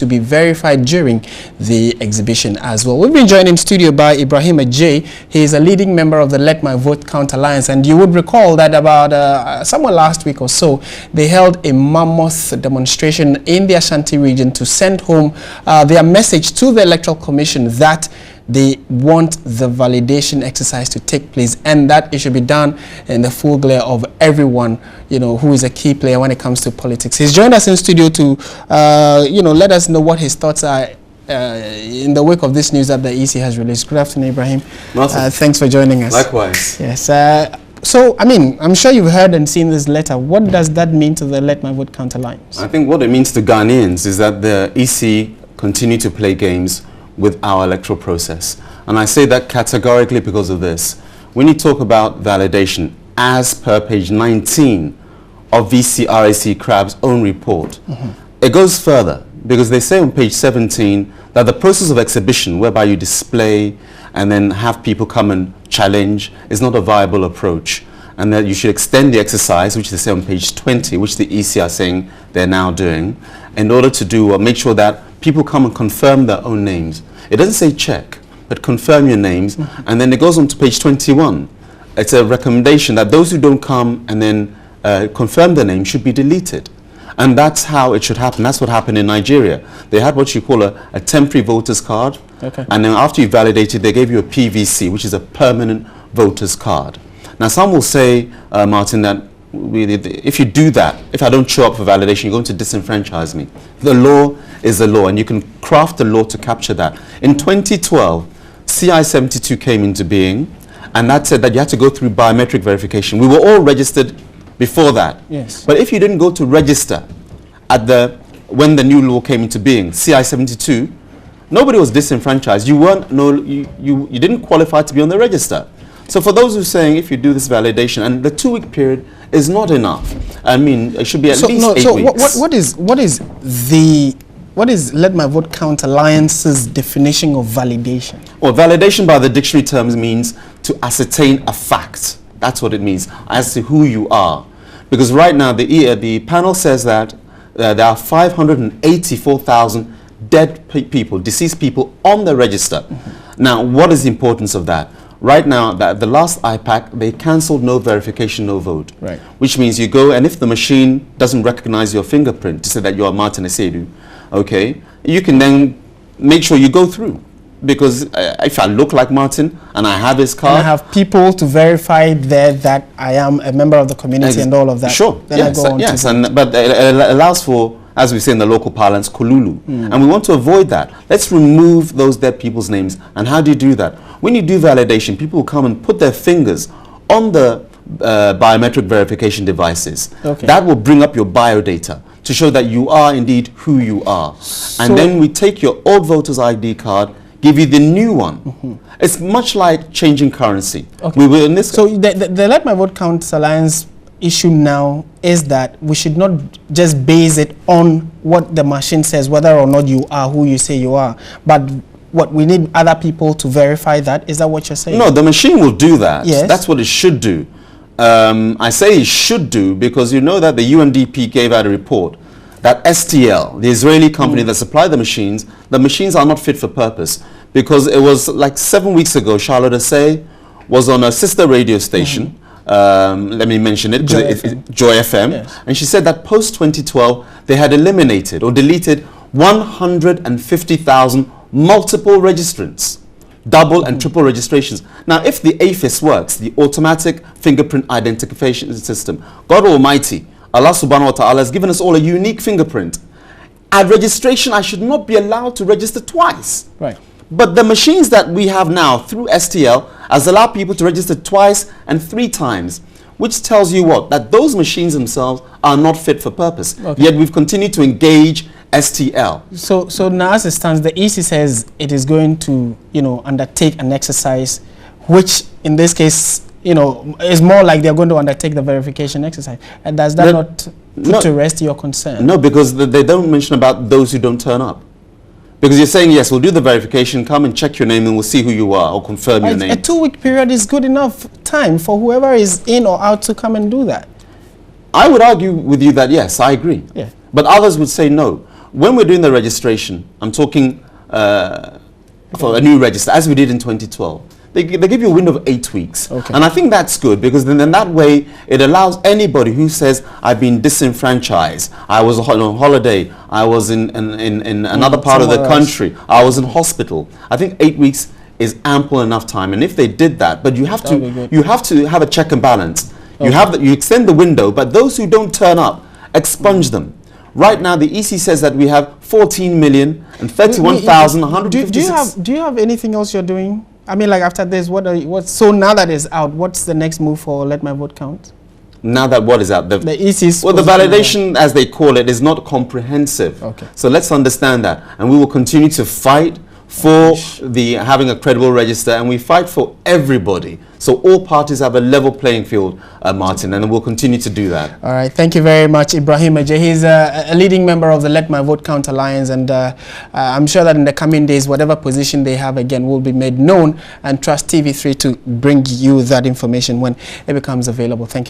to be verified during the exhibition as well. We've been joined in studio by Ibrahim Ajay. He is a leading member of the Let My Vote Count Alliance, and you would recall that about somewhere last week or so, they held a mammoth demonstration in the Ashanti region to send home their message to the Electoral Commission that they want the validation exercise to take place, and that it should be done in the full glare of everyone, who is a key player when it comes to politics. He's joined us in studio to, let us know what his thoughts are in the wake of this news that the EC has released. Good afternoon, Ibrahim. Thanks for joining us. Likewise. Yes. So, I'm sure you've heard and seen this letter. What does that mean to the Let My Vote Count Alliance? I think what it means to Ghanaians is that the EC continue to play games with our electoral process. And I say that categorically because of this. When you talk about validation, as per page 19 of VCRAC CRAB's own report, it goes further, because they say on page 17 that the process of exhibition, whereby you display and then have people come and challenge, is not a viable approach, and that you should extend the exercise, which they say on page 20, which the EC are saying they're now doing, in order to do make sure that people come and confirm their own names. It doesn't say check, but confirm your names. And then it goes on to page 21. It's a recommendation that those who don't come and then confirm their name should be deleted. And that's how it should happen. That's what happened in Nigeria. They had what you call a temporary voter's card. Okay. And then after you validated, they gave you a PVC, which is a permanent voter's card. Now, some will say, Martin, that if you do that, if I don't show up for validation, you're going to disenfranchise me. The law is the law, and you can craft the law to capture that. In 2012, CI 72 came into being, and that said that you had to go through biometric verification. We were all registered before that. Yes. But if you didn't go to register when the new law came into being, CI 72, nobody was disenfranchised. You didn't qualify to be on the register. So for those who are saying if you do this validation, and the 2-week period is not enough. I mean, it should be at least 8 weeks. What is Let My Vote Count Alliance's definition of validation? Well, validation by the dictionary terms means to ascertain a fact. That's what it means, as to who you are. Because right now the panel says that there are 584,000 dead people, deceased people on the register. Now, what is the importance of that? Right now, the last IPAC, they cancelled no verification, no vote. Right. Which means you go, and if the machine doesn't recognize your fingerprint to say that you are Martin Esedu, okay, you can then make sure you go through. Because if I look like Martin and I have his card, and I have people to verify there that I am a member of the community and all of that. Sure, then yes, I go on yes, to but it allows for, as we say in the local parlance, kululu. And we want to avoid that. Let's remove those dead people's names. And how do you do that? When you do validation, people will come and put their fingers on the biometric verification devices. Okay. That will bring up your biodata to show that you are indeed who you are. So, and then we take your old voter's ID card, give you the new one. It's much like changing currency. Okay. We will in this. So the Let My Vote Count Alliance issue now is that we should not just base it on what the machine says, whether or not you are who you say you are, but what we need other people to verify that. Is that what you're saying? No, the machine will do that. Yes. That's what it should do. I say it should do because you know that the UNDP gave out a report that STL, the Israeli company that supplied the machines are not fit for purpose, because it was like 7 weeks ago, Charlotte Assay was on a sister radio station, let me mention it, Joy FM, yes. And she said that post-2012, they had eliminated or deleted 150,000 multiple registrants, double and triple registrations. Now, if the AFIS works, the automatic fingerprint identification system, God Almighty, Allah subhanahu wa ta'ala has given us all a unique fingerprint. At registration, I should not be allowed to register twice. Right. But the machines that we have now through STL has allowed people to register twice and 3 times, which tells you what? That those machines themselves are not fit for purpose. Okay. Yet we've continued to engage STL. So now as it stands, the EC says it is going to, undertake an exercise, which in this case, is more like they're going to undertake the verification exercise. And does that not put to rest your concern? No, because they don't mention about those who don't turn up. Because you're saying, yes, we'll do the verification, come and check your name and we'll see who you are or confirm your name. A 2-week period is good enough time for whoever is in or out to come and do that. I would argue with you that, yes, I agree. Yeah. But others would say no. when we're doing the registration, I'm talking for a new register, as we did in 2012. They give you a window of 8 weeks. Okay. And I think that's good, because then that way it allows anybody who says, I've been disenfranchised, I was on holiday, I was in another part of the country, I was in hospital. I think 8 weeks is ample enough time. And if they did that, but you have to have a check and balance. Okay. You extend the window, but those who don't turn up, expunge them. Right now, the EC says that we have 14,031,156. Do you have anything else you're doing? I mean, like after this, so now that it's out, what's the next move for Let My Vote Count? Now that what is out? The EC's well, the validation, as they call it, is not comprehensive. Okay. So let's understand that. And we will continue to fight for having a credible register, and we fight for everybody. So all parties have a level playing field, Martin, and we'll continue to do that. All right, thank you very much, Ibrahim Ajay. He's a leading member of the Let My Vote Count Alliance, and I'm sure that in the coming days, whatever position they have again will be made known, and trust TV3 to bring you that information when it becomes available. Thank you.